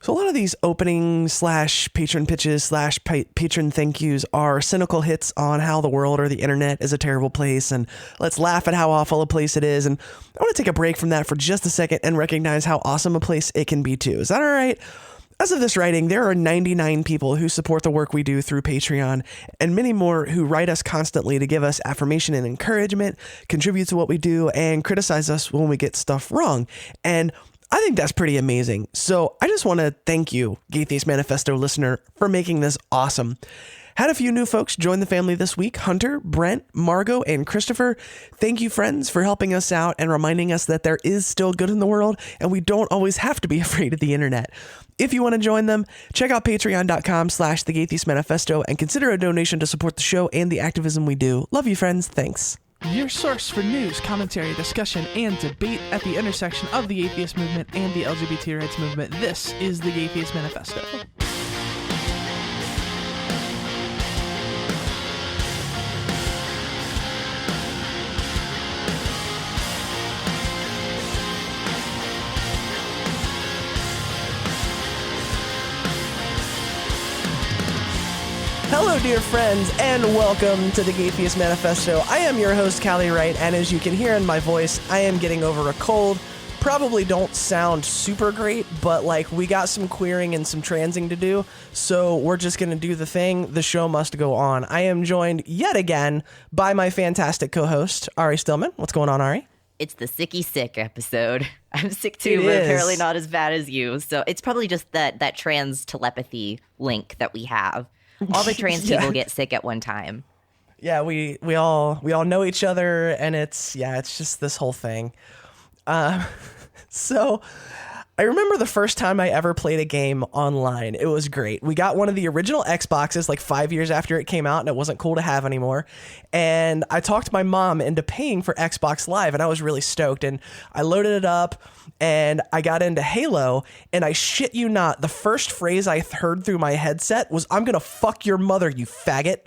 So a lot of these opening slash patron pitches slash patron thank yous are cynical hits on how the world or the internet is a terrible place, and let's laugh at how awful a place it is. And I want to take a break from that for just a second and recognize how awesome a place it can be too. Is that all right? As of this writing, there are 99 people who support the work we do through Patreon, and many more who write us constantly to give us affirmation and encouragement, contribute to what we do, and criticize us when we get stuff wrong. And I think that's pretty amazing. So I just want to thank you, Gatheist Manifesto listener, for making this awesome. Had a few new folks join the family this week. Hunter, Brent, Margot, and Christopher. Thank you, friends, for helping us out and reminding us that there is still good in the world and we don't always have to be afraid of the internet. If you want to join them, check out patreon.com/The Gatheist Manifesto and consider a donation to support the show and the activism we do. Love you, friends. Thanks. Your source for news, commentary, discussion, and debate at the intersection of the atheist movement and the LGBT rights movement. This is the Gatheist Manifesto. Hello, dear friends, and welcome to the Gatheist Manifesto. I am your host, Callie Wright, and as you can hear in my voice, I am getting over a cold. Probably don't sound super great, but we got some queering and some transing to do, so we're just going to do the thing. The show must go on. I am joined yet again by my fantastic co-host, Ari Stillman. What's going on, Ari? It's the sicky sick episode. I'm sick too, but apparently not as bad as you. So it's probably just that trans telepathy link that we have. All the trans people get sick at one time. Yeah, we all know each other, and it's just this whole thing. So I remember the first time I ever played a game online. It was great. We got one of the original Xboxes 5 years after it came out, and it wasn't cool to have anymore. And I talked my mom into paying for Xbox Live, and I was really stoked. And I loaded it up, and I got into Halo, and I shit you not, the first phrase I heard through my headset was, "I'm gonna fuck your mother, you faggot."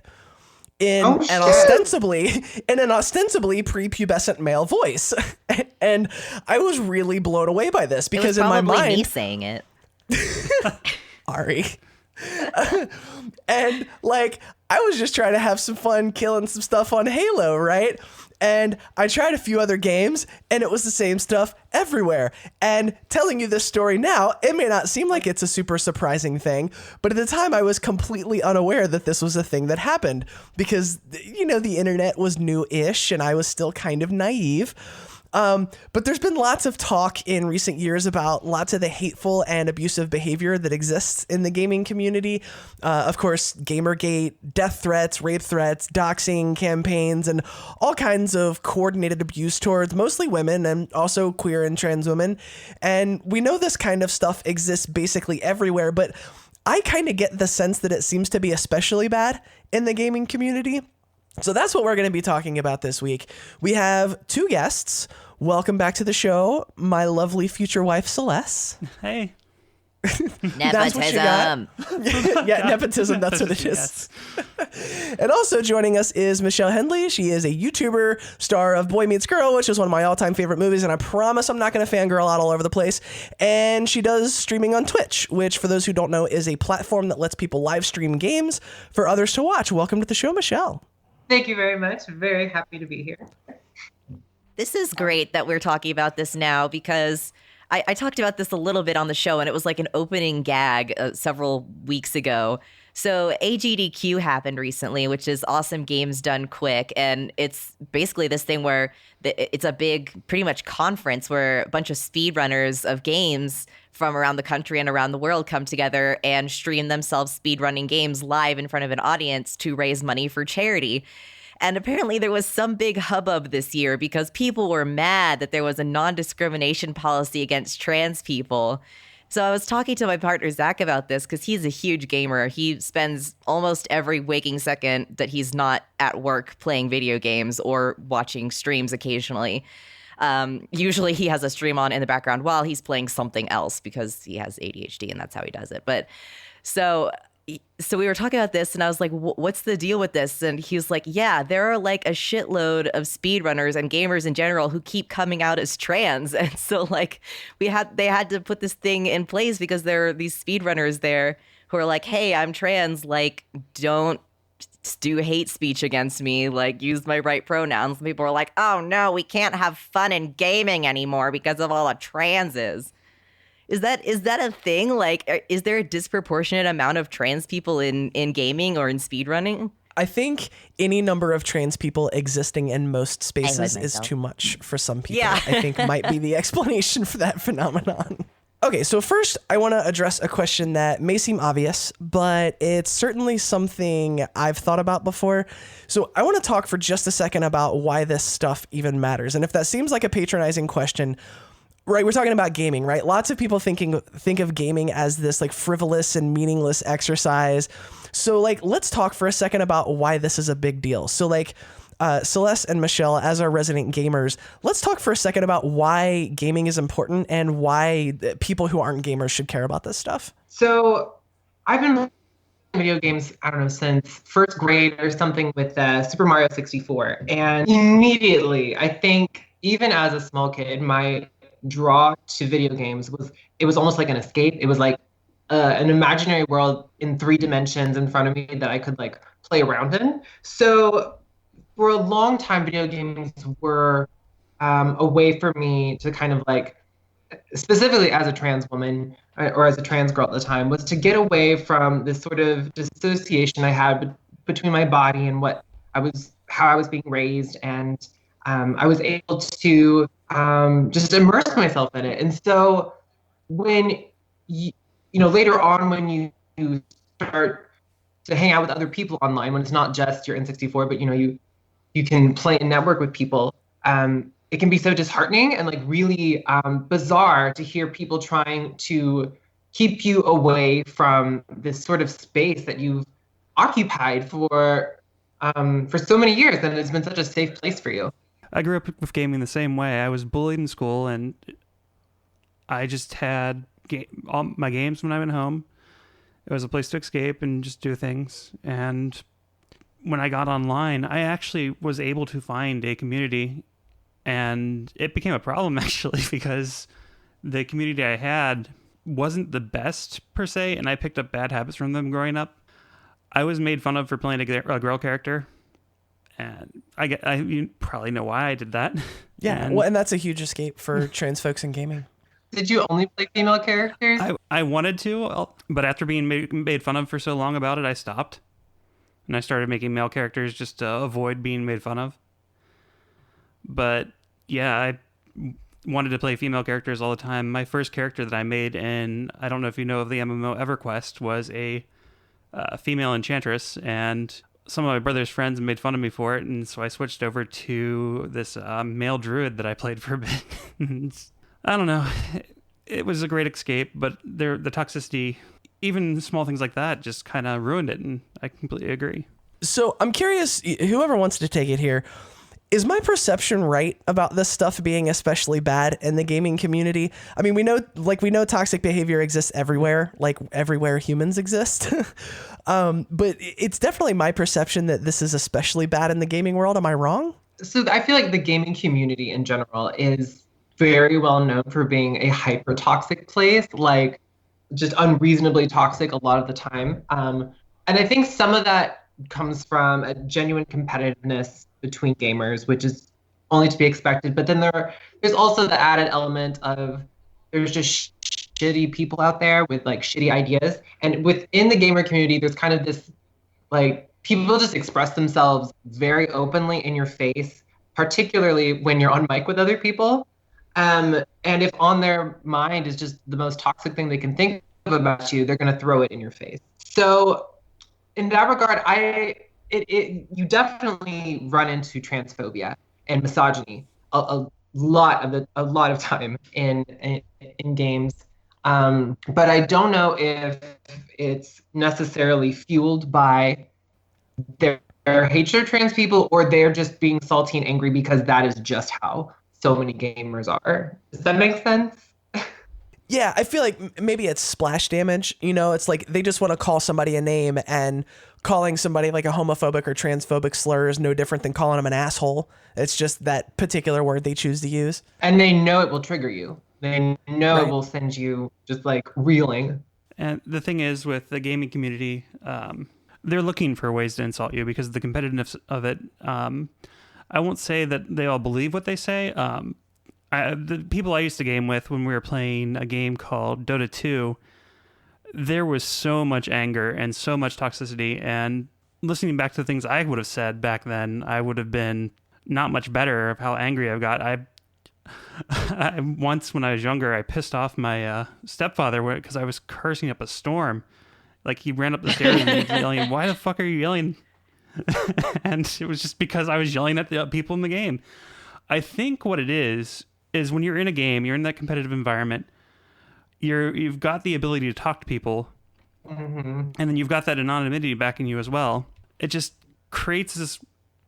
In an ostensibly prepubescent male voice. And I was really blown away by this because in my mind, me saying it. Ari. And I was just trying to have some fun killing some stuff on Halo, right? And I tried a few other games, and it was the same stuff everywhere. And telling you this story now, it may not seem like it's a super surprising thing, but at the time I was completely unaware that this was a thing that happened because, the internet was new-ish, and I was still kind of naive. But there's been lots of talk in recent years about lots of the hateful and abusive behavior that exists in the gaming community. Of course, Gamergate, death threats, rape threats, doxing campaigns, and all kinds of coordinated abuse towards mostly women and also queer and trans women. And we know this kind of stuff exists basically everywhere, but I kind of get the sense that it seems to be especially bad in the gaming community. So that's what we're going to be talking about this week. We have two guests. Welcome back to the show, my lovely future wife, Celeste. Hey. That's what you got. Yeah, nepotism, that's what it is. And also joining us is Michelle Hendley. She is a YouTuber, star of Boy Meets Girl, which is one of my all-time favorite movies, and I promise I'm not going to fangirl out all over the place. And she does streaming on Twitch, which, for those who don't know, is a platform that lets people live stream games for others to watch. Welcome to the show, Michelle. Thank you very much. Very happy to be here. This is great that we're talking about this now because I talked about this a little bit on the show, and it was like an opening gag several weeks ago. So AGDQ happened recently, which is Awesome Games Done Quick. And it's basically this thing where it's a big, pretty much conference where a bunch of speedrunners of games from around the country and around the world come together and stream themselves speedrunning games live in front of an audience to raise money for charity. And apparently there was some big hubbub this year because people were mad that there was a non-discrimination policy against trans people. So I was talking to my partner, Zach, about this because he's a huge gamer. He spends almost every waking second that he's not at work playing video games or watching streams occasionally. Usually he has a stream on in the background while he's playing something else because he has ADHD and that's how he does it. But so so we were talking about this and I was like, what's the deal with this? And he was like, yeah, there are like a shitload of speedrunners and gamers in general who keep coming out as trans. And so like they had to put this thing in place because there are these speedrunners there who are like, hey, I'm trans, like don't do hate speech against me, like use my right pronouns. And people are like, oh no, we can't have fun in gaming anymore because of all the transes. Is that a thing? Like, is there a disproportionate amount of trans people in gaming or in speedrunning? I think any number of trans people existing in most spaces is myself. too much for some people. Yeah. I think might be the explanation for that phenomenon. Okay, so first I want to address a question that may seem obvious, but it's certainly something I've thought about before. So I want to talk for just a second about why this stuff even matters. And if that seems like a patronizing question, right, we're talking about gaming, right? Lots of people think of gaming as this like frivolous and meaningless exercise. So like, let's talk for a second about why this is a big deal. So like, Celeste and Michelle, as our resident gamers, let's talk for a second about why gaming is important and why people who aren't gamers should care about this stuff. So I've been playing video games, I don't know, since first grade or something with Super Mario 64. And immediately, I think even as a small kid, my draw to video games was almost like an escape. It was like an imaginary world in 3 dimensions in front of me that I could like play around in. So for a long time, video games were a way for me to kind of like, specifically as a trans woman or as a trans girl at the time, was to get away from this sort of dissociation I had between my body and how I was being raised, and I was able to just immerse myself in it. And so when you know, later on when you start to hang out with other people online, when it's not just your N64, but you can play and network with people, it can be so disheartening and like really bizarre to hear people trying to keep you away from this sort of space that you've occupied for so many years, and it's been such a safe place for you. I grew up with gaming the same way. I was bullied in school, and I just had all my games when I went home. It was a place to escape and just do things. And when I got online, I actually was able to find a community, and it became a problem actually because the community I had wasn't the best per se, and I picked up bad habits from them growing up. I was made fun of for playing a girl character, and you probably know why I did that. Yeah, and that's a huge escape for trans folks in gaming. Did you only play female characters? I wanted to, but after being made fun of for so long about it, I stopped. And I started making male characters just to avoid being made fun of. But yeah, I wanted to play female characters all the time. My first character that I made, and I don't know if you know of the MMO EverQuest, was a female enchantress, and some of my brother's friends made fun of me for it, and so I switched over to this male druid that I played for a bit. I don't know. It was a great escape, but the toxicity, even small things like that, just kind of ruined it, and I completely agree. So I'm curious, whoever wants to take it here, is my perception right about this stuff being especially bad in the gaming community? I mean, we know toxic behavior exists everywhere, like everywhere humans exist. But it's definitely my perception that this is especially bad in the gaming world. Am I wrong? So I feel like the gaming community in general is very well known for being a hyper toxic place, like just unreasonably toxic a lot of the time. And I think some of that comes from a genuine competitiveness between gamers, which is only to be expected. But then there's also the added element of there's just shitty people out there with like shitty ideas. And within the gamer community, there's kind of this, like, people just express themselves very openly in your face, particularly when you're on mic with other people. And if on their mind is just the most toxic thing they can think of about you, they're going to throw it in your face. So in that regard, you definitely run into transphobia and misogyny a lot of time in games. But I don't know if it's necessarily fueled by their hatred of trans people, or they're just being salty and angry because that is just how so many gamers are. Does that make sense? Yeah, I feel like maybe it's splash damage. You know, it's like they just want to call somebody a name, and calling somebody like a homophobic or transphobic slur is no different than calling them an asshole. It's just that particular word they choose to use. And they know it will trigger you. They know Right. it will send you just like reeling. And the thing is, with the gaming community, they're looking for ways to insult you because of the competitiveness of it. I won't say that they all believe what they say. The people I used to game with when we were playing a game called Dota 2, there was so much anger and so much toxicity. And listening back to the things I would have said back then, I would have been not much better of how angry I got. I once, when I was younger, I pissed off my stepfather because I was cursing up a storm. Like, he ran up the stairs and he was yelling, "Why the fuck are you yelling?" And it was just because I was yelling at the people in the game. I think what it is when you're in a game, you're in that competitive environment, you've got the ability to talk to people, and then you've got that anonymity backing you as well. It just creates this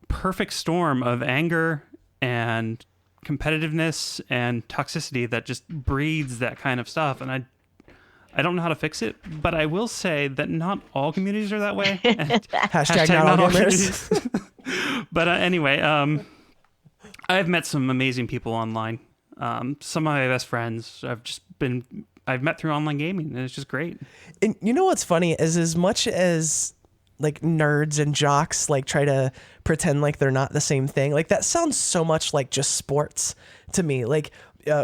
perfect storm of anger and competitiveness and toxicity that just breeds that kind of stuff. And I don't know how to fix it, but I will say that not all communities are that way. Hashtag not all gamers. But anyway, I've met some amazing people online. Some of my best friends I've met through online gaming, and it's just great. And you know what's funny is, as much as like nerds and jocks like try to pretend like they're not the same thing, like that sounds so much like just sports to me. Like,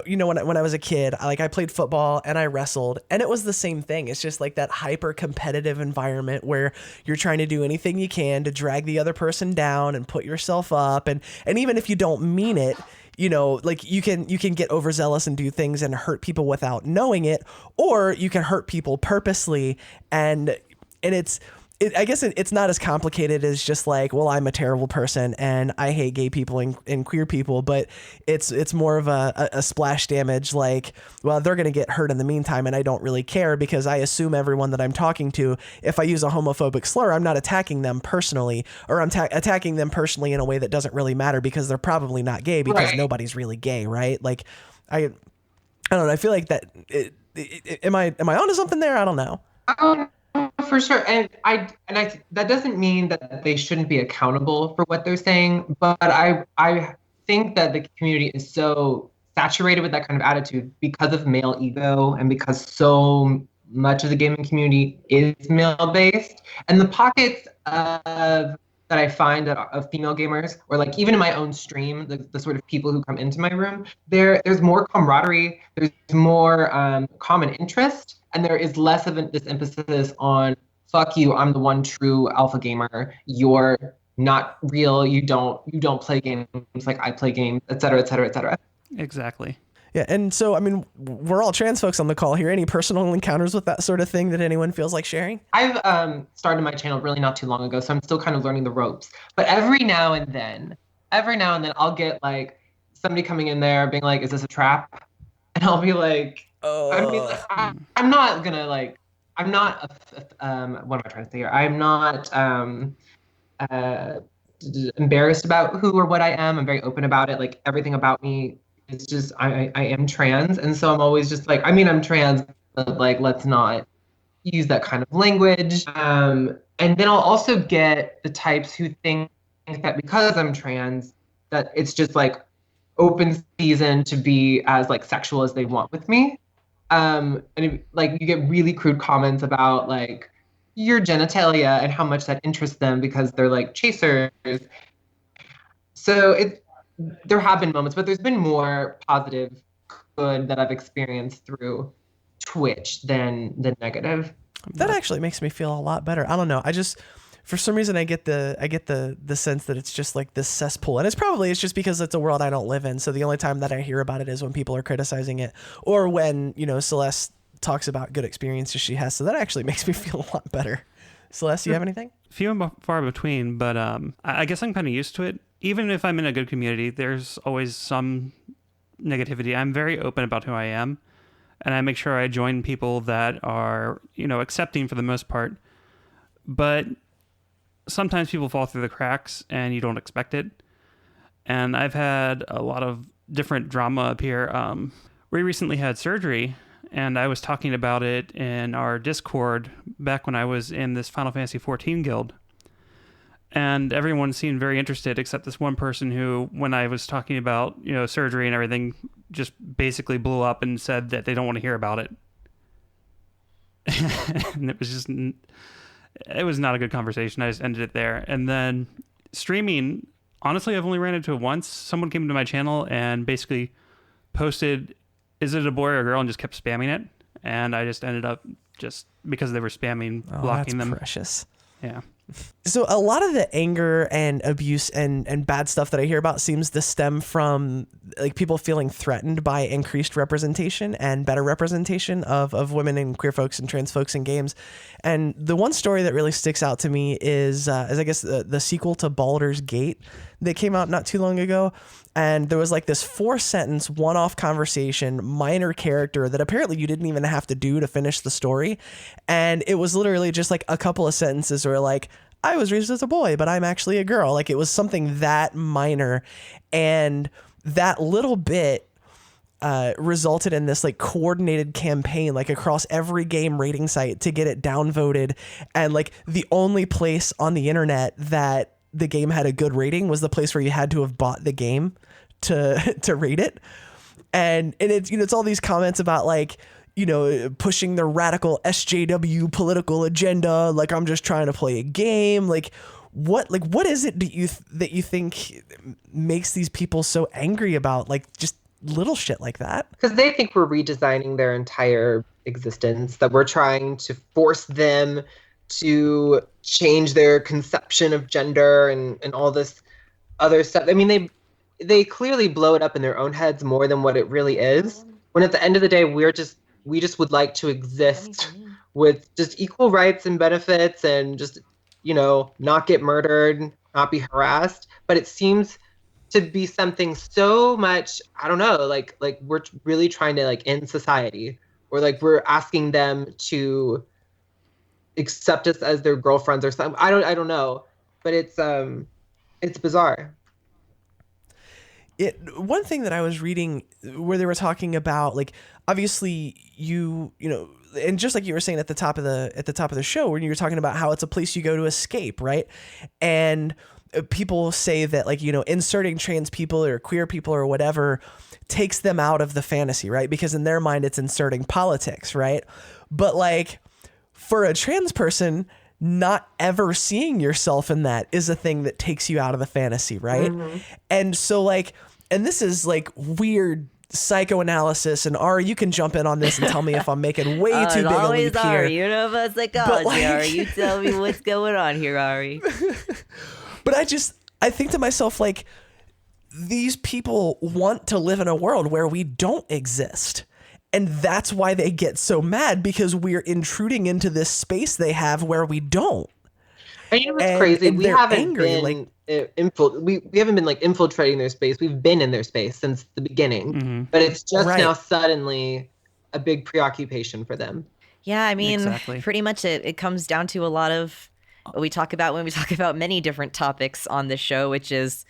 you know, when I was a kid, I played football and I wrestled, and it was the same thing. It's just like that hyper competitive environment where you're trying to do anything you can to drag the other person down and put yourself up. And even if you don't mean it, you know, like you can get overzealous and do things and hurt people without knowing it, or you can hurt people purposely. And I guess it's not as complicated as just like, well, I'm a terrible person and I hate gay people and queer people, but it's more of a splash damage. Like, well, they're going to get hurt in the meantime, and I don't really care because I assume everyone that I'm talking to, if I use a homophobic slur, I'm not attacking them personally, or I'm attacking them personally in a way that doesn't really matter because they're probably not gay, because Right. nobody's really gay, right? Like, I don't know. I feel like that. Am I onto something there? I don't know. For sure, and I that doesn't mean that they shouldn't be accountable for what they're saying, but I think that the community is so saturated with that kind of attitude because of male ego, and because so much of the gaming community is male based, and the pockets of that I find that of female gamers, or like even in my own stream, the sort of people who come into my room, there's more camaraderie, there's more common interest, and there is less of this emphasis on "fuck you, I'm the one true alpha gamer, you're not real, you don't play games like I play games," et cetera, et cetera, et cetera. Exactly. Yeah, and so, I mean, we're all trans folks on the call here. Any personal encounters with that sort of thing that anyone feels like sharing? I've started my channel really not too long ago, so I'm still kind of learning the ropes. But every now and then, I'll get like somebody coming in there being like, "Is this a trap?" And I'll be like, I mean, I'm not gonna like, I'm not, what am I trying to say here? I'm not embarrassed about who or what I am. I'm very open about it. Like, everything about me is just, I am trans. And so I'm always just like, I mean, I'm trans, but like, let's not use that kind of language. And then I'll also get the types who think that because I'm trans, that it's just like open season to be as like sexual as they want with me. Like, you get really crude comments about like your genitalia and how much that interests them because they're like chasers. So there have been moments, but there's been more positive good that I've experienced through Twitch than negative. That actually makes me feel a lot better. I don't know. I just, for some reason, I get the sense that it's just like this cesspool, and it's just because it's a world I don't live in. So the only time that I hear about it is when people are criticizing it, or when, you know, Celeste talks about good experiences she has. So that actually makes me feel a lot better. Celeste, do you have anything? Few and far between, but I guess I'm kind of used to it. Even if I'm in a good community, there's always some negativity. I'm very open about who I am, and I make sure I join people that are, you know, accepting for the most part. But sometimes people fall through the cracks and you don't expect it. And I've had a lot of different drama up here. We recently had surgery, and I was talking about it in our Discord back when I was in this Final Fantasy XIV guild. And everyone seemed very interested except this one person who, when I was talking about, surgery and everything, just basically blew up and said that they don't want to hear about it. And it was not a good conversation. I just ended it there. And then streaming, honestly, I've only ran into it once. Someone came to my channel and basically posted, "Is it a boy or a girl?" and just kept spamming it. And I just ended up, just because they were spamming, blocking them. Precious. Yeah. So a lot of the anger and abuse and bad stuff that I hear about seems to stem from like people feeling threatened by increased representation and better representation of women and queer folks and trans folks in games. And the one story that really sticks out to me is I guess the sequel to Baldur's Gate that came out not too long ago. And there was like this 4-sentence one-off conversation, minor character that apparently you didn't even have to do to finish the story. And it was literally just like a couple of sentences where like, I was raised as a boy, but I'm actually a girl. Like it was something that minor. And that little bit resulted in this like coordinated campaign, like across every game rating site to get it downvoted. And like the only place on the internet that the game had a good rating was the place where you had to have bought the game to rate it. And it's, it's all these comments about like, pushing the radical SJW political agenda. Like, I'm just trying to play a game. Like what is it that you think makes these people so angry about like just little shit like that? Because they think we're redesigning their entire existence, that we're trying to force them to change their conception of gender and all this other stuff. I mean, they clearly blow it up in their own heads more than what it really is. When at the end of the day, we just would like to exist with just equal rights and benefits and just, not get murdered, not be harassed. But it seems to be something so much, I don't know, like we're really trying to like end society, or like we're asking them to accept us as their girlfriends or something. I don't know, but it's bizarre. One thing that I was reading where they were talking about, like, obviously you know, and just like you were saying at the top of the show, when you were talking about how it's a place you go to escape, right? And people say that, like, inserting trans people or queer people or whatever takes them out of the fantasy, right? Because in their mind, it's inserting politics, right? But like for a trans person, not ever seeing yourself in that is a thing that takes you out of the fantasy, right? Mm-hmm. And so like, and this is like weird psychoanalysis, and Ari, you can jump in on this and tell me if I'm making way too big a leap here. Ari, you're about psychology, Ari. You tell me what's going on here, Ari. But I think to myself, like, these people want to live in a world where we don't exist. And that's why they get so mad, because we're intruding into this space they have where we don't. And you know what's crazy? We haven't been we haven't been like infiltrating their space. We've been in their space since the beginning. Mm-hmm. But it's just now suddenly a big preoccupation for them. Yeah, I mean, pretty much it comes down to a lot of what we talk about when we talk about many different topics on this show, which is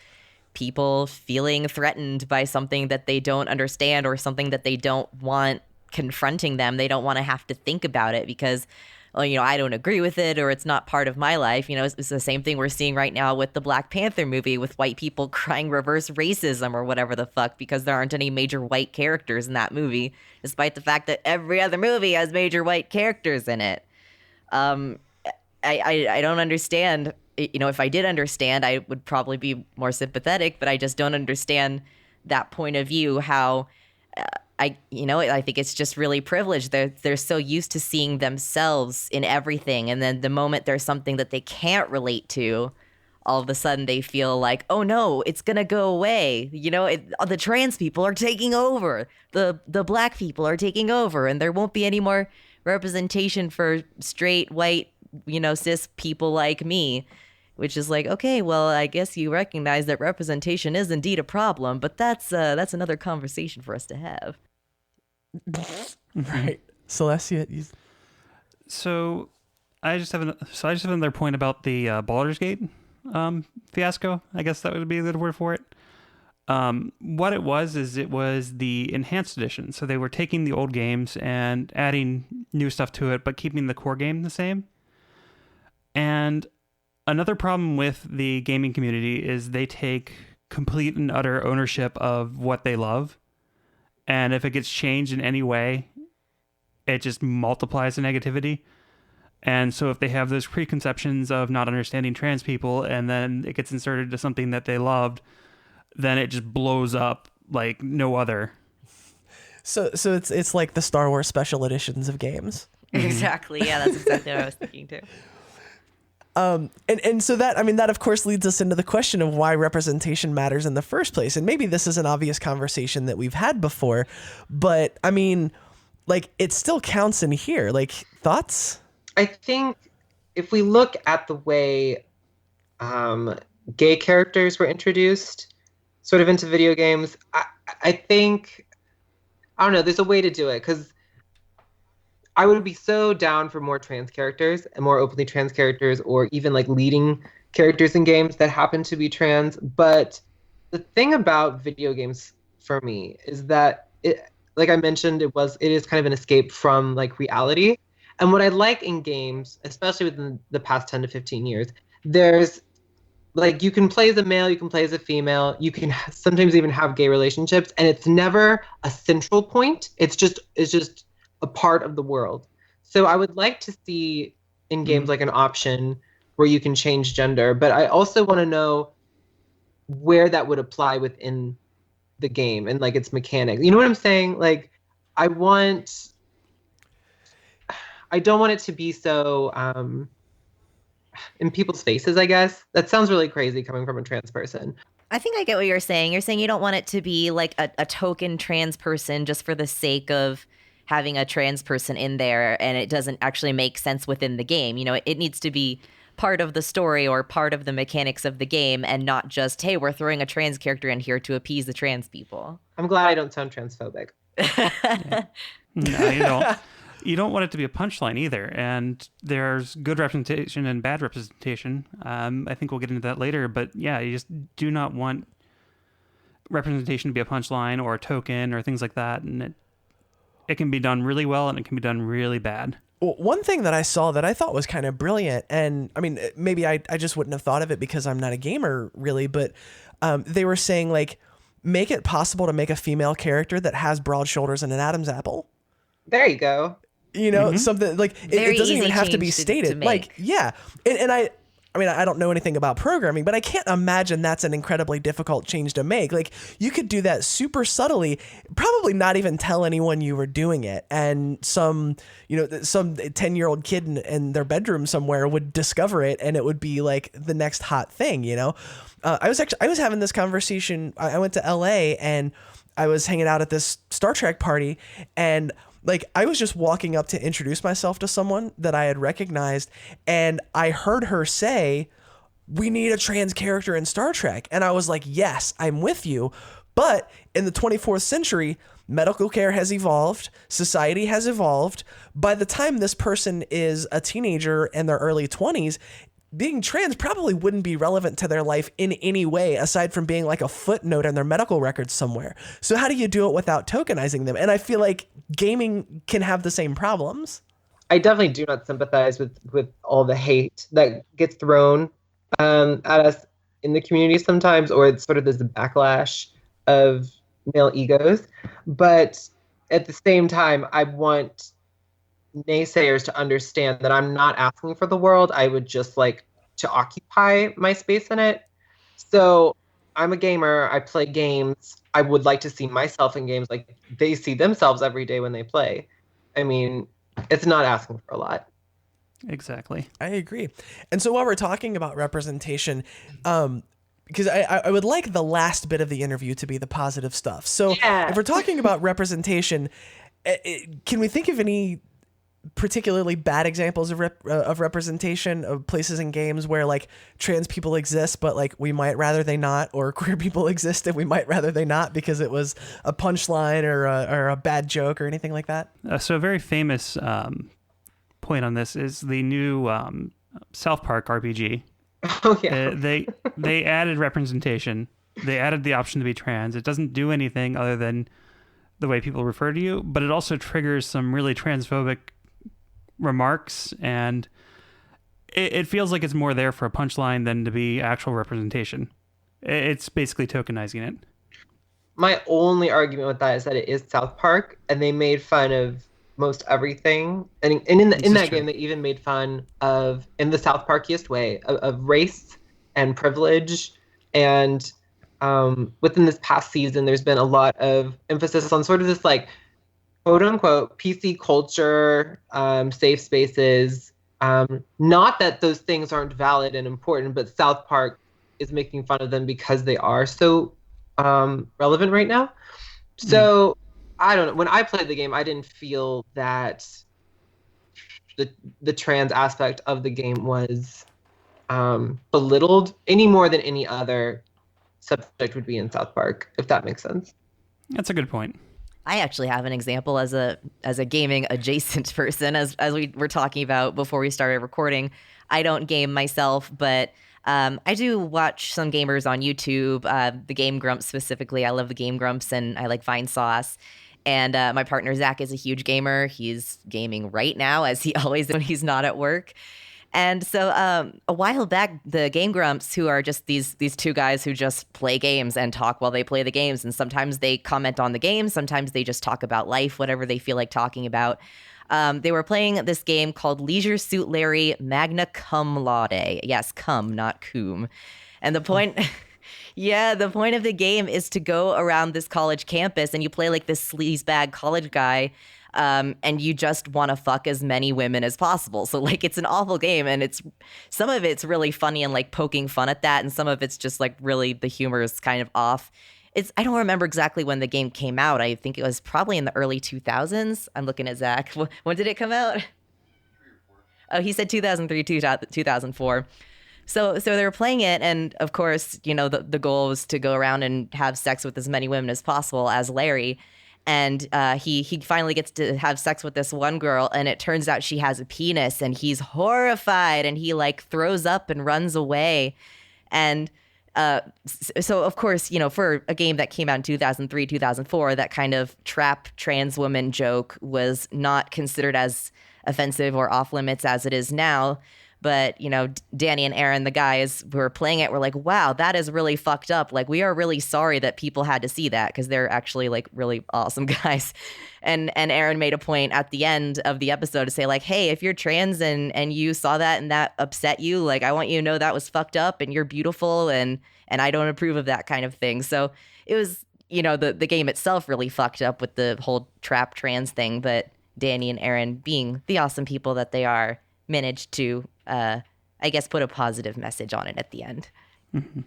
people feeling threatened by something that they don't understand or something that they don't want confronting them. They don't want to have to think about it because, well, I don't agree with it, or it's not part of my life. It's the same thing we're seeing right now with the Black Panther movie, with white people crying reverse racism or whatever the fuck, because there aren't any major white characters in that movie, despite the fact that every other movie has major white characters in it. I don't understand. If I did understand, I would probably be more sympathetic, but I just don't understand that point of view, how I think it's just really privileged. They're so used to seeing themselves in everything. And then the moment there's something that they can't relate to, all of a sudden they feel like, oh no, it's going to go away. The trans people are taking over. The black people are taking over, and there won't be any more representation for straight, white, cis people like me. Which is like, okay, well, I guess you recognize that representation is indeed a problem, but that's another conversation for us to have. Right, Celestia. So I just have another point about the Baldur's Gate fiasco. I guess that would be the word for it. What it was is it was the enhanced edition. So they were taking the old games and adding new stuff to it, but keeping the core game the same. And another problem with the gaming community is they take complete and utter ownership of what they love. And if it gets changed in any way, it just multiplies the negativity. And so if they have those preconceptions of not understanding trans people and then it gets inserted to something that they loved, then it just blows up like no other. So it's like the Star Wars special editions of games. Exactly. Yeah, that's exactly what I was thinking too. And so that, I mean, that of course leads us into the question of why representation matters in the first place. And maybe this is an obvious conversation that we've had before, but I mean, like, it still counts in here. Like, thoughts? I think if we look at the way gay characters were introduced sort of into video games, I think, I don't know, there's a way to do it, because I would be so down for more trans characters and more openly trans characters, or even like leading characters in games that happen to be trans. But the thing about video games for me is that it, like I mentioned, it is kind of an escape from like reality. And what I like in games, especially within the past 10 to 15 years, there's like, you can play as a male, you can play as a female, you can sometimes even have gay relationships, and it's never a central point. It's just a part of the world. So I would like to see in games like an option where you can change gender, but I also want to know where that would apply within the game and like its mechanics. You know what I'm saying? Like, I don't want it to be so in people's faces, I guess. That sounds really crazy coming from a trans person. I think I get what you're saying. You're saying you don't want it to be like a token trans person just for the sake of having a trans person in there, and it doesn't actually make sense within the game. You know, it needs to be part of the story or part of the mechanics of the game, and not just, hey, we're throwing a trans character in here to appease the trans people. I'm glad I don't sound transphobic. No, you don't. You don't want it to be a punchline either. And there's good representation and bad representation. I think we'll get into that later. But yeah, you just do not want representation to be a punchline or a token or things like that. And it can be done really well and it can be done really bad. Well, one thing that I saw that I thought was kind of brilliant, and I mean, maybe I just wouldn't have thought of it because I'm not a gamer really, but they were saying, like, make it possible to make a female character that has broad shoulders and an Adam's apple. There you go. You know, something like it doesn't even have to be stated. To like, yeah. And I mean, I don't know anything about programming, but I can't imagine that's an incredibly difficult change to make. Like, you could do that super subtly, probably not even tell anyone you were doing it. And some 10-year-old kid in their bedroom somewhere would discover it, and it would be like the next hot thing, you know? I was having this conversation. I went to LA and I was hanging out at this Star Trek party, and like, I was just walking up to introduce myself to someone that I had recognized, and I heard her say, "We need a trans character in Star Trek." And I was like, yes, I'm with you. But in the 24th century, medical care has evolved, society has evolved. By the time this person is a teenager in their early 20s, being trans probably wouldn't be relevant to their life in any way aside from being like a footnote in their medical records somewhere. So how do you do it without tokenizing them? And I feel like gaming can have the same problems. I definitely do not sympathize with all the hate that gets thrown at us in the community sometimes, or it's sort of this backlash of male egos. But at the same time, I want naysayers to understand that I'm not asking for the world. I would just like to occupy my space in it. So I'm a gamer. I play games. I would like to see myself in games like they see themselves every day when they play. I mean, it's not asking for a lot. Exactly. I agree. And so while we're talking about representation, because I would like the last bit of the interview to be the positive stuff. So yeah. If we're talking about representation, can we think of any particularly bad examples of representation of places in games where like trans people exist, but like we might rather they not, or queer people exist and we might rather they not because it was a punchline or a bad joke or anything like that? So a very famous point on this is the new South Park RPG. Oh yeah. They added representation They added the option to be trans. It doesn't do anything other than the way people refer to you, but it also triggers some really transphobic remarks, and it feels like it's more there for a punchline than to be actual representation. It's basically tokenizing it. My only argument with that is that it is South Park, and they made fun of most everything. And in that game, they even made fun of, in the South Parkiest way, of race and privilege. And within this past season, there's been a lot of emphasis on sort of this, like, quote unquote, PC culture, safe spaces. Not that those things aren't valid and important, but South Park is making fun of them because they are so relevant right now. So I don't know. When I played the game, I didn't feel that the trans aspect of the game was belittled any more than any other subject would be in South Park, if that makes sense. That's a good point. I actually have an example as a gaming adjacent person, as we were talking about before we started recording. I don't game myself, but I do watch some gamers on YouTube, the Game Grumps specifically. I love the Game Grumps, and I like Vine Sauce. And my partner Zach is a huge gamer. He's gaming right now, as he always when he's not at work. And so a while back, the Game Grumps, who are just these two guys who just play games and talk while they play the games, and sometimes they comment on the game, sometimes they just talk about life, whatever they feel like talking about. They were playing this game called Leisure Suit Larry Magna Cum Laude. Yes, cum, not cum. And the point... Yeah, the point of the game is to go around this college campus and you play like this sleazebag college guy, and you just want to fuck as many women as possible. So like it's an awful game, and some of it's really funny and like poking fun at that, and some of it's just like really the humor is kind of off. I don't remember exactly when the game came out. I think it was probably in the early 2000s. I'm looking at Zach. When did it come out? Oh, he said 2003, 2004. So they were playing it, and of course, you know, the goal was to go around and have sex with as many women as possible as Larry. And he finally gets to have sex with this one girl, and it turns out she has a penis, and he's horrified, and he like throws up and runs away. And so of course, you know, for a game that came out in 2003, 2004, that kind of trap trans woman joke was not considered as offensive or off limits as it is now. But, you know, Danny and Aaron, the guys who were playing it, were like, wow, that is really fucked up. Like, we are really sorry that people had to see that, because they're actually like really awesome guys. And Aaron made a point at the end of the episode to say like, hey, if you're trans and you saw that and that upset you, like, I want you to know that was fucked up and you're beautiful, and I don't approve of that kind of thing. So it was, you know, the game itself really fucked up with the whole trap trans thing. But Danny and Aaron, being the awesome people that they are, managed to, I guess, put a positive message on it at the end. Mm-hmm.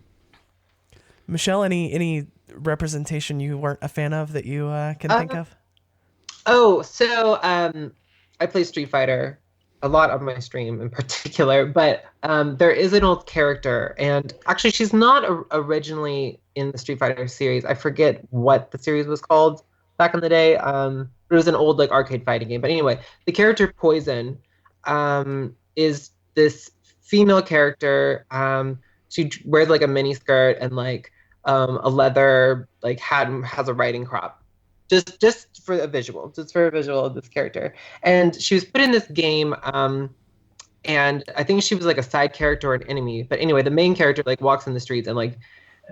Michelle, any representation you weren't a fan of that you can think of? Oh, so I play Street Fighter a lot on my stream in particular, but there is an old character, and actually she's not originally in the Street Fighter series. I forget what the series was called back in the day. It was an old like arcade fighting game. But anyway, the character Poison is this female character. She wears like a mini skirt and like a leather like hat, and has a riding crop. Just for a visual of this character. And she was put in this game, and I think she was like a side character or an enemy. But anyway, the main character like walks in the streets and like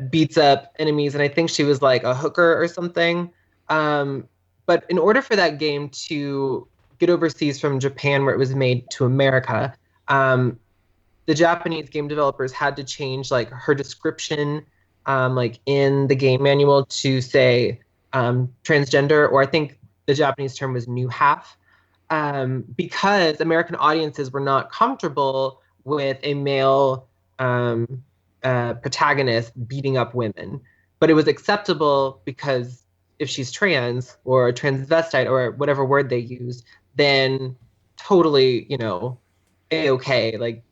beats up enemies, and I think she was like a hooker or something. But in order for that game to get overseas from Japan, where it was made, to America, the Japanese game developers had to change like her description, like in the game manual, to say transgender, or I think the Japanese term was new half, because American audiences were not comfortable with a male protagonist beating up women. But it was acceptable because if she's trans or a transvestite or whatever word they use, then totally, you know, A-okay, like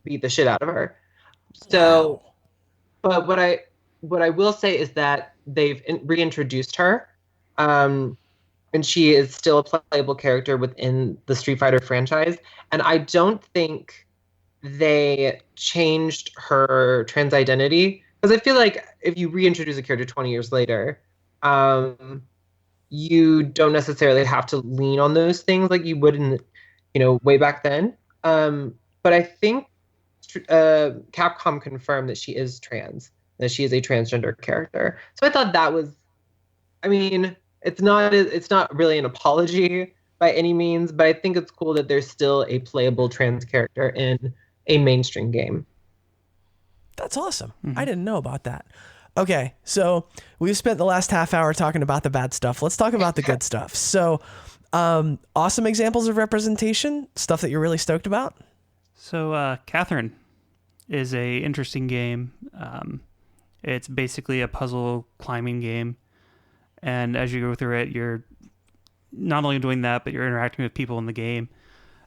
beat the shit out of her. So, wow. But what I will say is that they've reintroduced her, and she is still a playable character within the Street Fighter franchise. And I don't think they changed her trans identity because I feel like if you reintroduce a character 20 years later, you don't necessarily have to lean on those things like you would in, way back then. But I think Capcom confirmed that she is trans, that she is a transgender character. So I thought that was, I mean, it's not really an apology by any means, but I think it's cool that there's still a playable trans character in a mainstream game. That's awesome. I didn't know about that. Okay, so we've spent the last half hour talking about the bad stuff. Let's talk about the good stuff. So, awesome examples of representation, stuff that you're really stoked about? So, Catherine is a interesting game. It's basically a puzzle climbing game. And as you go through it, you're not only doing that, but you're interacting with people in the game.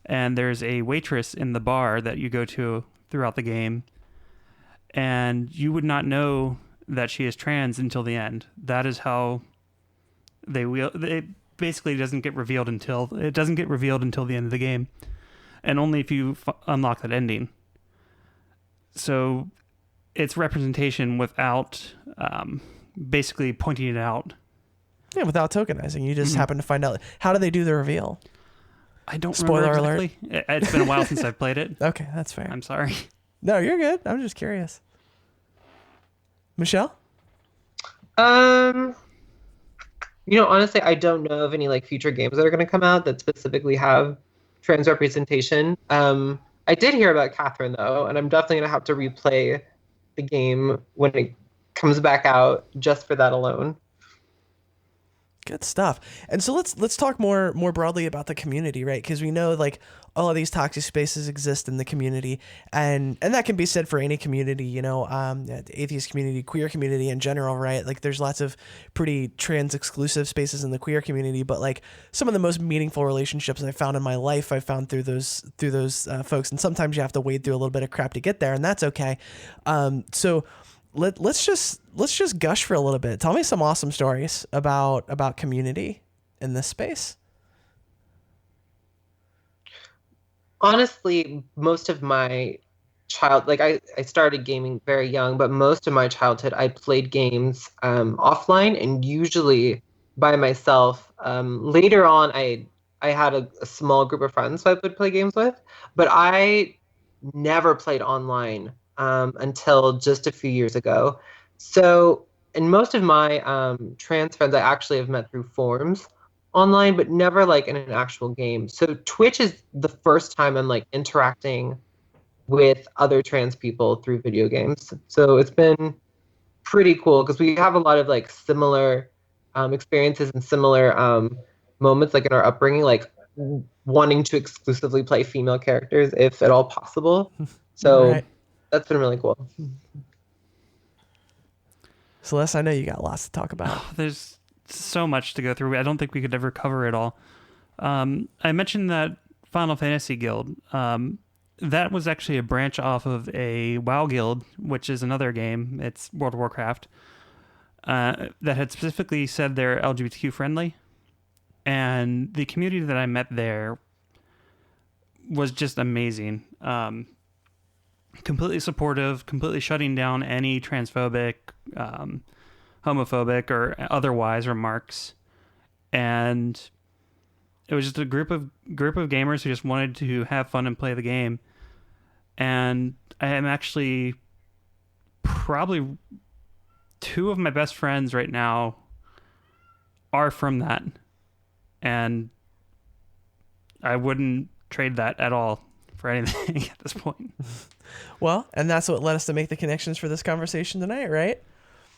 And there's a waitress in the bar that you go to throughout the game. And you would not know that she is trans until the end. That is how it basically doesn't get revealed until the end of the game. And only if you unlock that ending. So it's representation without basically pointing it out. Yeah, without tokenizing. You just happen to find out. How do they do the reveal? I don't Spoiler remember exactly. Alert. It's been a while since I've played it. Okay, that's fair. I'm sorry. No, you're good. I'm just curious. Michelle? Honestly, I don't know of any like future games that are going to come out that specifically have trans representation. I did hear about Catherine though, and I'm definitely going to have to replay the game when it comes back out just for that alone. Good stuff. And so let's talk more broadly about the community, right? Because we know like all of these toxic spaces exist in the community, and that can be said for any community, the atheist community, queer community in general, right? Like there's lots of pretty trans exclusive spaces in the queer community, but like some of the most meaningful relationships I found in my life, I found through those folks, and sometimes you have to wade through a little bit of crap to get there, and that's okay. So let's just gush for a little bit. Tell me some awesome stories about community in this space. Honestly, most of my I started gaming very young, but most of my childhood I played games offline and usually by myself. Later on, I had a small group of friends who I would play games with, but I never played online until just a few years ago. So, and most of my trans friends I actually have met through forums online, but never like in an actual game. So Twitch is the first time I'm like interacting with other trans people through video games. So it's been pretty cool because we have a lot of like similar experiences and similar moments like in our upbringing, like wanting to exclusively play female characters if at all possible. So right. That's been really cool. Celeste, I know you got lots to talk about. There's so much to go through. I don't think we could ever cover it all. I mentioned that Final Fantasy Guild. That was actually a branch off of a WoW Guild, which is another game. It's World of Warcraft. That had specifically said they're LGBTQ friendly. And the community that I met there was just amazing. Completely supportive, completely shutting down any transphobic, homophobic, or otherwise remarks. And it was just a group of gamers who just wanted to have fun and play the game. And I am actually probably two of my best friends right now are from that. And I wouldn't trade that at all for anything at this point. Well, and that's what led us to make the connections for this conversation tonight, right?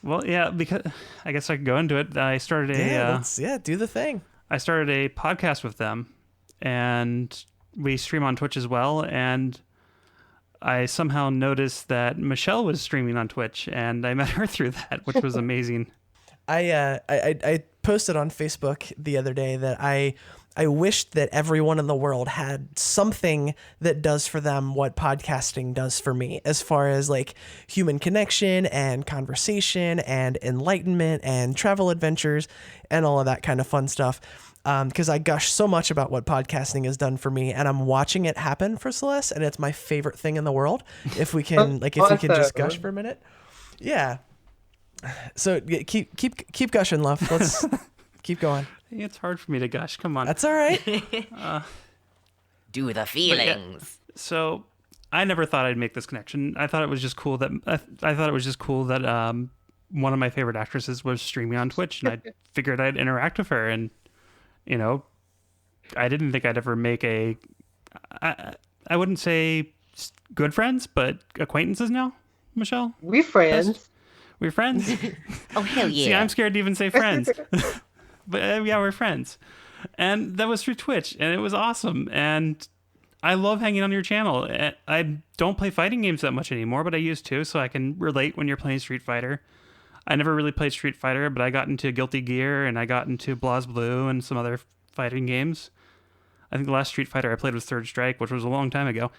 Well, yeah, because I guess I could go into it. I started do the thing. I started a podcast with them, and we stream on Twitch as well. And I somehow noticed that Michelle was streaming on Twitch, and I met her through that, which was amazing. I posted on Facebook the other day that I wished that everyone in the world had something that does for them what podcasting does for me, as far as like human connection and conversation and enlightenment and travel adventures and all of that kind of fun stuff. Because I gush so much about what podcasting has done for me, and I'm watching it happen for Celeste, and it's my favorite thing in the world. If we can, just gush for a minute. Yeah. So keep gushing, love. Let's keep going. It's hard for me to gush. Come on. That's all right. Do the feelings. So I never thought I'd make this connection. I thought it was just cool that one of my favorite actresses was streaming on Twitch, and I figured I'd interact with her. And I didn't think I'd ever make I wouldn't say good friends, but acquaintances now. Michelle, We friends. we're friends. Oh, hell yeah. See, I'm scared to even say friends, but yeah, we're friends. And that was through Twitch, and it was awesome. And I love hanging on your channel. I don't play fighting games that much anymore, but I used to, so I can relate when you're playing Street Fighter. I never really played Street Fighter, but I got into Guilty Gear, and I got into BlazBlue and some other fighting games. I think the last Street Fighter I played was Third Strike, which was a long time ago.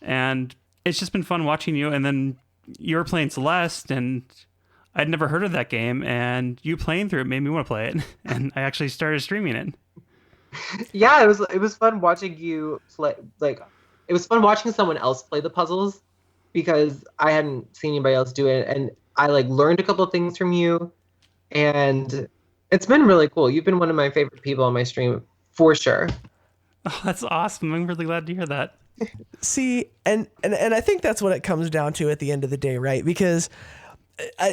And it's just been fun watching you. And then you were playing Celeste, and I'd never heard of that game, and you playing through it made me want to play it. And I actually started streaming it. Yeah, it was fun watching you play. Like, it was fun watching someone else play the puzzles because I hadn't seen anybody else do it, and I learned a couple of things from you, and it's been really cool. You've been one of my favorite people on my stream for sure. Oh, that's awesome. I'm really glad to hear that. See, and I think that's what it comes down to at the end of the day, right? Because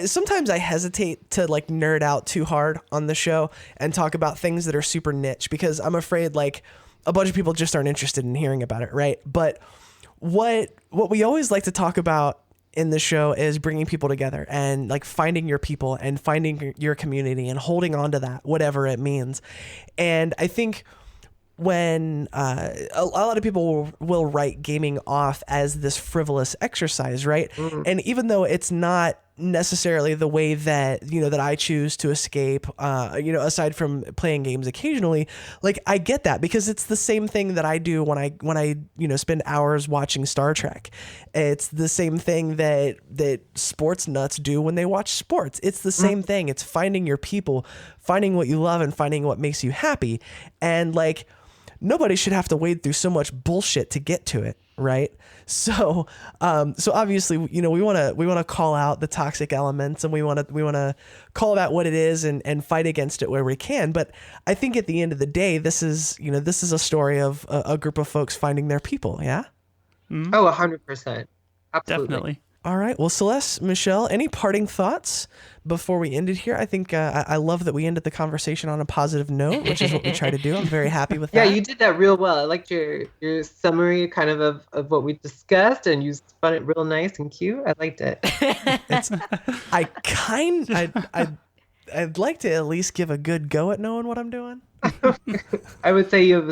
sometimes I hesitate to nerd out too hard on the show and talk about things that are super niche because I'm afraid a bunch of people just aren't interested in hearing about it, right? But what we always like to talk about in the show is bringing people together and finding your people and finding your community and holding on to that, whatever it means. And I think when a lot of people will write gaming off as this frivolous exercise, right? Mm-hmm. And even though it's not necessarily the way that that I choose to escape, aside from playing games occasionally, I get that because it's the same thing that I do when I spend hours watching Star Trek. It's the same thing that sports nuts do when they watch sports. It's the same thing. It's finding your people, finding what you love, and finding what makes you happy. And nobody should have to wade through so much bullshit to get to it, right? So obviously, we want to call out the toxic elements, and we want to call out what it is and fight against it where we can. But I think at the end of the day, this is a story of a group of folks finding their people. Yeah. Mm-hmm. Oh, 100%. Absolutely. Definitely. All right. Well, Celeste, Michelle, any parting thoughts before we end it here? I think I love that we ended the conversation on a positive note, which is what we try to do. I'm very happy with that. Yeah, you did that real well. I liked your summary kind of what we discussed, and you spun it real nice and cute. I liked it. I'd like to at least give a good go at knowing what I'm doing. I would say you have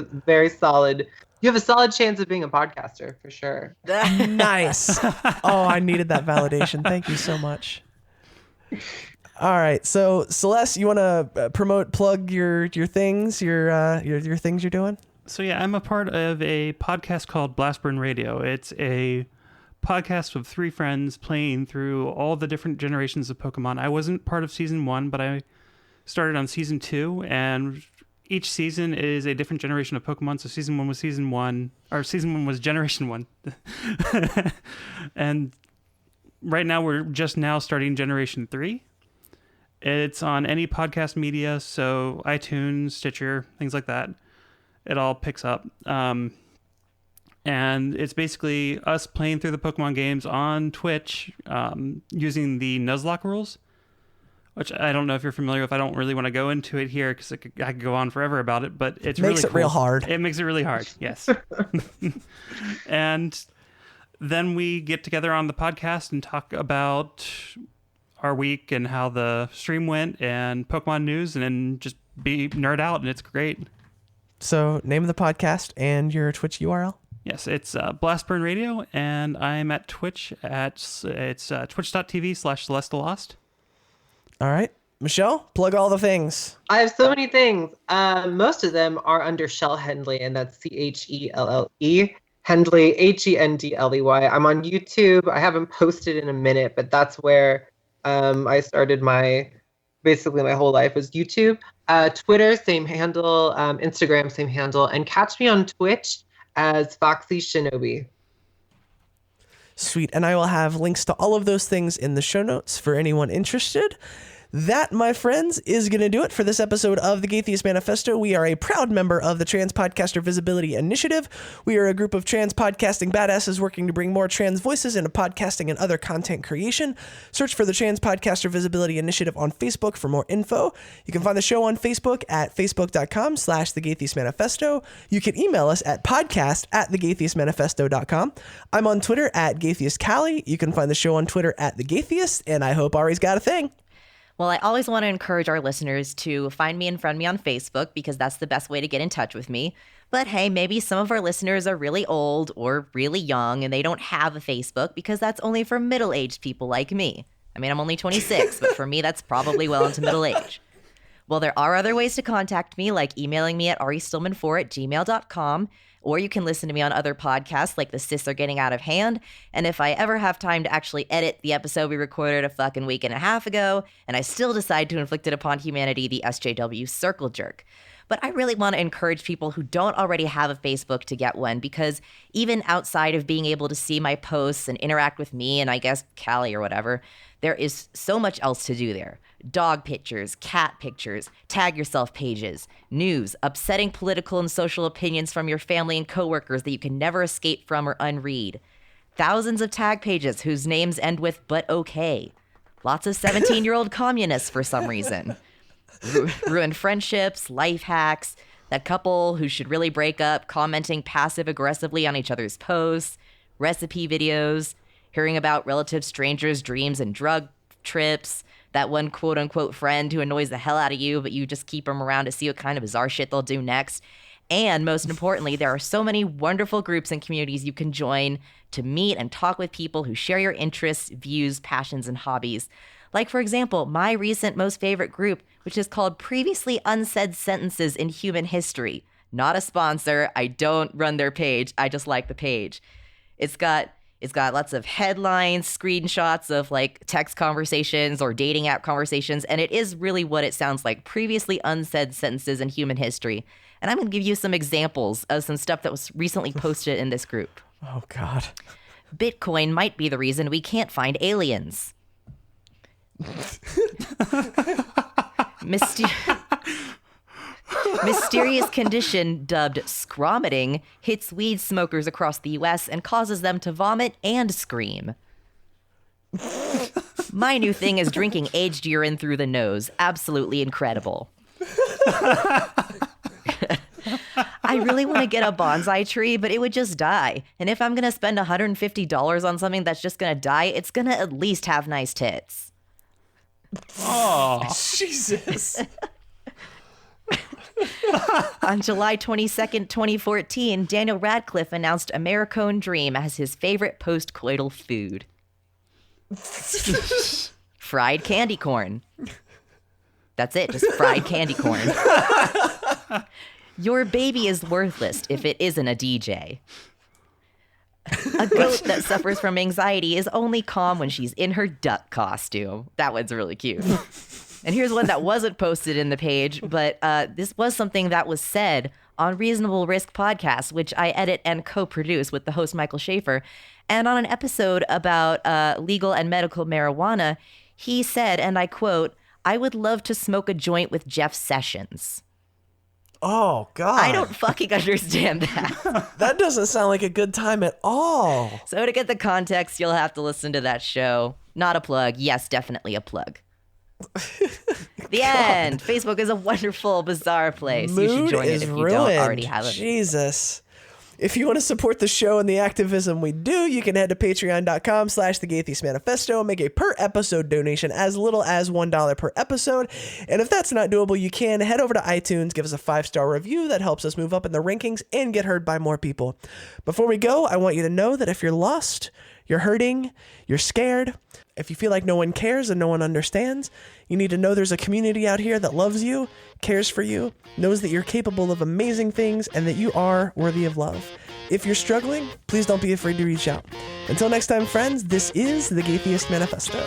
a solid chance of being a podcaster for sure. Nice. Oh, I needed that validation. Thank you so much. All right. So Celeste, you want to plug your things, your things you're doing? So yeah, I'm a part of a podcast called Blastburn Radio. It's a podcast of three friends playing through all the different generations of Pokemon. I wasn't part of season 1, but I started on season 2, and each season is a different generation of Pokemon. So season 1 was generation 1. And right now we're just now starting generation 3. It's on any podcast media, so iTunes, Stitcher, things like that. It all picks up. And it's basically us playing through the Pokemon games on Twitch using the Nuzlocke rules, which I don't know if you're familiar with. I don't really want to go into it here because I could go on forever about it, but it's makes really it real hard. It makes it really hard, yes. And then we get together on the podcast and talk about our week and how the stream went and Pokemon news, and then just nerd out, and it's great. So name of the podcast and your Twitch URL? Yes, it's Blastburn Radio, and I'm at Twitch it's twitch.tv/CelesteLost. All right. Michelle, plug all the things. I have so many things. Most of them are under Shell Hendley, and that's CHELLE. Hendley, HENDLEY. I'm on YouTube. I haven't posted in a minute, but that's where I started basically my whole life was YouTube. Twitter, same handle. Instagram, same handle. And catch me on Twitch as Foxy Shinobi. Sweet. And I will have links to all of those things in the show notes for anyone interested. That, my friends, is going to do it for this episode of the Gaytheist Manifesto. We are a proud member of the Trans Podcaster Visibility Initiative. We are a group of trans podcasting badasses working to bring more trans voices into podcasting and other content creation. Search for the Trans Podcaster Visibility Initiative on Facebook for more info. You can find the show on Facebook at facebook.com/The Gaytheist Manifesto. You can email us at podcast@thegaytheistmanifesto.com. I'm on Twitter at Gaytheist Callie. You can find the show on Twitter at The Gaytheist, and I hope Ari's got a thing. Well, I always want to encourage our listeners to find me and friend me on Facebook because that's the best way to get in touch with me. But hey, maybe some of our listeners are really old or really young and they don't have a Facebook because that's only for middle-aged people like me. I mean, I'm only 26, but for me, that's probably well into middle age. Well, there are other ways to contact me, like emailing me at aristillman4@gmail.com, or you can listen to me on other podcasts like The Cis Are Getting Out of Hand. And if I ever have time to actually edit the episode we recorded a fucking week and a half ago, and I still decide to inflict it upon humanity, the SJW Circle Jerk. But I really want to encourage people who don't already have a Facebook to get one, because even outside of being able to see my posts and interact with me and I guess Callie or whatever, there is so much else to do there. Dog pictures, cat pictures, tag yourself pages, news, upsetting political and social opinions from your family and coworkers that you can never escape from or unread. Thousands of tag pages whose names end with "but okay." Lots of 17-year-old communists for some reason. Ruined friendships, life hacks, that couple who should really break up, commenting passive-aggressively on each other's posts, recipe videos, hearing about relative strangers' dreams and drug trips, that one quote-unquote friend who annoys the hell out of you, but you just keep them around to see what kind of bizarre shit they'll do next. And most importantly, there are so many wonderful groups and communities you can join to meet and talk with people who share your interests, views, passions, and hobbies. Like, for example, my recent most favorite group, which is called Previously Unsaid Sentences in Human History. Not a sponsor. I don't run their page. I just like the page. It's got lots of headlines, screenshots of like text conversations or dating app conversations, and it is really what it sounds like, previously unsaid sentences in human history. And I'm going to give you some examples of some stuff that was recently posted in this group. Oh, God. Bitcoin might be the reason we can't find aliens. Mysterious condition dubbed scromiting hits weed smokers across the U.S. and causes them to vomit and scream. My new thing is drinking aged urine through the nose. Absolutely incredible. I really want to get a bonsai tree, but it would just die. And if I'm going to spend $150 on something that's just going to die, it's going to at least have nice tits. Oh, Jesus. On July 22nd, 2014, Daniel Radcliffe announced Americone Dream as his favorite post-coital food. Fried candy corn. That's it, just fried candy corn. Your baby is worthless if it isn't a DJ. A goat that suffers from anxiety is only calm when she's in her duck costume. That one's really cute. And here's one that wasn't posted in the page, but this was something that was said on Reasonable Risk Podcast, which I edit and co-produce with the host Michael Schaefer. And on an episode about legal and medical marijuana, he said, and I quote, "I would love to smoke a joint with Jeff Sessions." Oh, God. I don't fucking understand that. That doesn't sound like a good time at all. So to get the context, you'll have to listen to that show. Not a plug. Yes, definitely a plug. The end. Facebook is a wonderful, bizarre place. Mood you should join it if you don't already have it. Jesus. If you want to support the show and the activism we do, you can head to patreon.com/The Gaytheist Manifesto and make a per episode donation as little as $1 per episode. And if that's not doable, you can head over to iTunes, give us a 5-star review. That helps us move up in the rankings and get heard by more people. Before we go, I want you to know that if you're lost, you're hurting, you're scared, if you feel like no one cares and no one understands, you need to know there's a community out here that loves you, cares for you, knows that you're capable of amazing things, and that you are worthy of love. If you're struggling, please don't be afraid to reach out. Until next time, friends, this is the Gaytheist Manifesto.